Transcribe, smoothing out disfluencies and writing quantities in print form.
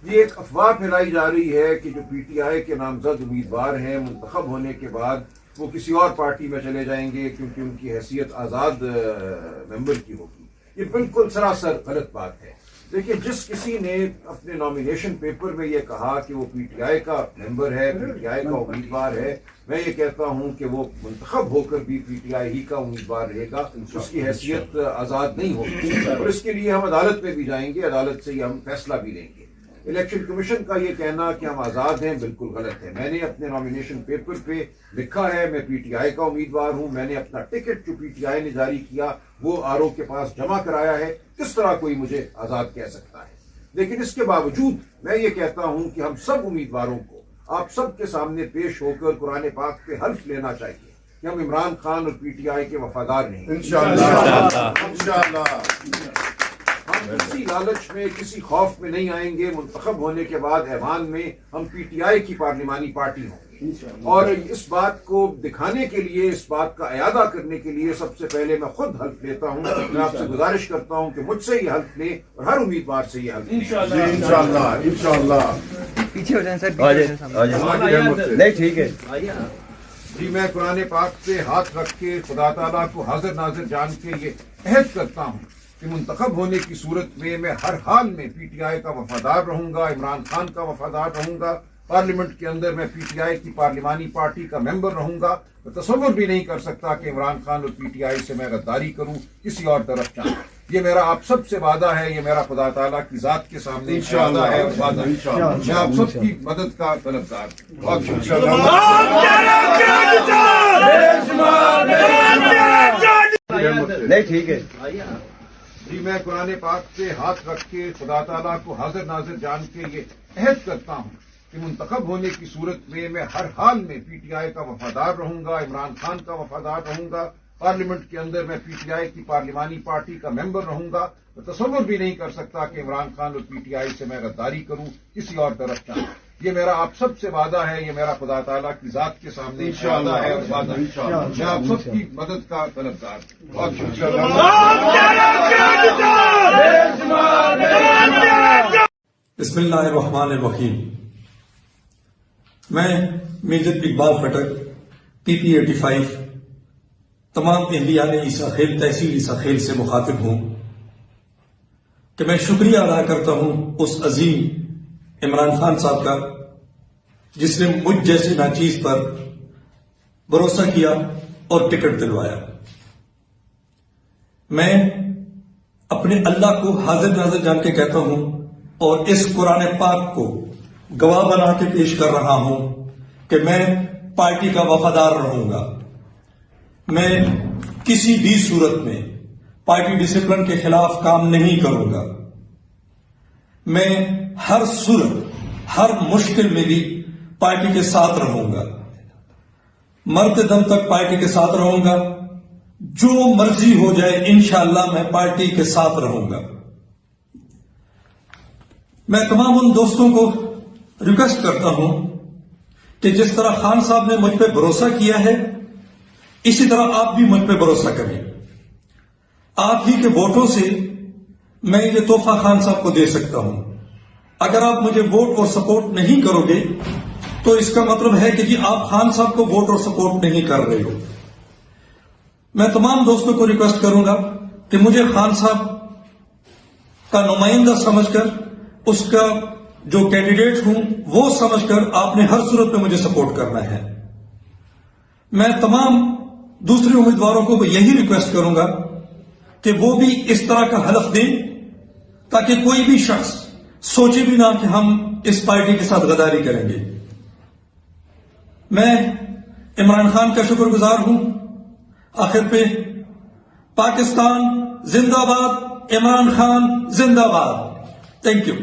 یہ ایک افواہ پھیلائی جا رہی ہے کہ جو پی ٹی آئی کے نامزد امیدوار ہیں منتخب ہونے کے بعد وہ کسی اور پارٹی میں چلے جائیں گے کیونکہ ان کی حیثیت آزاد ممبر کی ہوگی. یہ بالکل سراسر غلط بات ہے. دیکھیے، جس کسی نے اپنے نامینیشن پیپر میں یہ کہا کہ وہ پی ٹی آئی کا ممبر ہے، پی ٹی آئی کا امیدوار ہے، میں یہ کہتا ہوں کہ وہ منتخب ہو کر بھی پی ٹی آئی ہی کا امیدوار رہے گا. اس کی حیثیت آزاد نہیں ہوگی اور اس کے لیے ہم عدالت میں بھی جائیں گے، عدالت سے ہی ہم فیصلہ بھی لیں گے. الیکشن کمیشن کا یہ کہنا کہ ہم آزاد ہیں بالکل غلط ہے. میں نے اپنے نامینیشن پیپر پہ لکھا ہے میں پی ٹی آئی کا امیدوار ہوں. میں نے اپنا ٹکٹ جو پی ٹی آئی نے جاری کیا وہ آر او کے پاس جمع کرایا ہے. کس طرح کوئی مجھے آزاد کہہ سکتا ہے؟ لیکن اس کے باوجود میں یہ کہتا ہوں کہ ہم سب امیدواروں کو آپ سب کے سامنے پیش ہو کر قرآن پاک پہ حلف لینا چاہیے کہ ہم عمران خان اور پی ٹی آئی کے وفادار نہیں. ہم کسی لالچ میں، کسی خوف میں نہیں آئیں گے. منتخب ہونے کے بعد ایوان میں ہم پی ٹی آئی کی پارلیمانی پارٹی ہوں گے اور اس بات کو دکھانے کے لیے، اس بات کا اعادہ کرنے کے لیے سب سے پہلے میں خود حلف لیتا ہوں. میں آپ سے گزارش کرتا ہوں کہ مجھ سے یہ حلف لیں اور ہر امیدوار سے یہ حلف انشاءاللہ. پیچھے ہو جائیں سر، نہیں ٹھیک ہے جی. میں قرآن پاک پہ ہاتھ رکھ کے خدا تعالیٰ کو حاضر ناظر جان کے یہ عہد کرتا ہوں کہ منتخب ہونے کی صورت میں میں ہر حال میں پی ٹی آئی کا وفادار رہوں گا، عمران خان کا وفادار رہوں گا. پارلیمنٹ کے اندر میں پی ٹی آئی کی پارلیمانی پارٹی کا ممبر رہوں گا. میں تصور بھی نہیں کر سکتا کہ عمران خان اور پی ٹی آئی سے میں غداری کروں، کسی اور طرف جاؤں. یہ میرا آپ سب سے وعدہ ہے، یہ میرا خدا تعالیٰ کی ذات کے سامنے وعدہ ہے اور وعدہ ہے. میں آپ سب کی مدد کا طلبگار ہوں. بہت نہیں ٹھیک ہے جی. میں قرآن پاک پہ ہاتھ رکھ کے خدا تعالیٰ کو حاضر ناظر جان کے یہ عہد کرتا ہوں کہ منتخب ہونے کی صورت میں میں ہر حال میں پی ٹی آئی کا وفادار رہوں گا، عمران خان کا وفادار رہوں گا. پارلیمنٹ کے اندر میں پی ٹی آئی کی پارلیمانی پارٹی کا ممبر رہوں گا. میں تصور بھی نہیں کر سکتا کہ عمران خان اور پی ٹی آئی سے میں غداری کروں، کسی اور طرف جاؤں. یہ میرا آپ سب سے وعدہ ہے، یہ میرا خدا تعالیٰ کی ذات کے سامنے وعدہ ہے اور وعدہ ہے. میں آپ سب کی مدد کا طلبگار ہوں. بہت بسم اللہ الرحمن الرحیم. میں میجر اقبال پھٹک پی پی 85 تمام اہلیان عیسیٰ خیل تحصیل عیسیٰ خیل سے مخاطب ہوں کہ میں شکریہ ادا کرتا ہوں اس عظیم عمران خان صاحب کا جس نے مجھ جیسے ناچیز پر بھروسہ کیا اور ٹکٹ دلوایا. میں اپنے اللہ کو حاضر ناظر جان کے کہتا ہوں اور اس قرآن پاک کو گواہ بنا کے پیش کر رہا ہوں کہ میں پارٹی کا وفادار رہوں گا. میں کسی بھی صورت میں پارٹی ڈسپلن کے خلاف کام نہیں کروں گا. میں ہر صورت، ہر مشکل میں بھی پارٹی کے ساتھ رہوں گا. مرتے دم تک پارٹی کے ساتھ رہوں گا. جو مرضی ہو جائے انشاءاللہ میں پارٹی کے ساتھ رہوں گا. میں تمام ان دوستوں کو ریکویسٹ کرتا ہوں کہ جس طرح خان صاحب نے مجھ پہ بھروسہ کیا ہے اسی طرح آپ بھی مجھ پہ بھروسہ کریں. آپ ہی کے ووٹوں سے میں یہ تحفہ خان صاحب کو دے سکتا ہوں. اگر آپ مجھے ووٹ اور سپورٹ نہیں کرو گے تو اس کا مطلب ہے کہ جی آپ خان صاحب کو ووٹ اور سپورٹ نہیں کر رہے ہو. میں تمام دوستوں کو ریکویسٹ کروں گا کہ مجھے خان صاحب کا نمائندہ سمجھ کر، اس کا جو کینڈیڈیٹ ہوں وہ سمجھ کر آپ نے ہر صورت میں مجھے سپورٹ کرنا ہے. میں تمام دوسرے امیدواروں کو یہی ریکویسٹ کروں گا کہ وہ بھی اس طرح کا حلف دیں تاکہ کوئی بھی شخص سوچے بھی نہ کہ ہم اس پارٹی کے ساتھ غداری کریں گے. میں عمران خان کا شکر گزار ہوں. آخر پہ پاکستان زندہ باد، عمران خان زندہ باد. Thank you.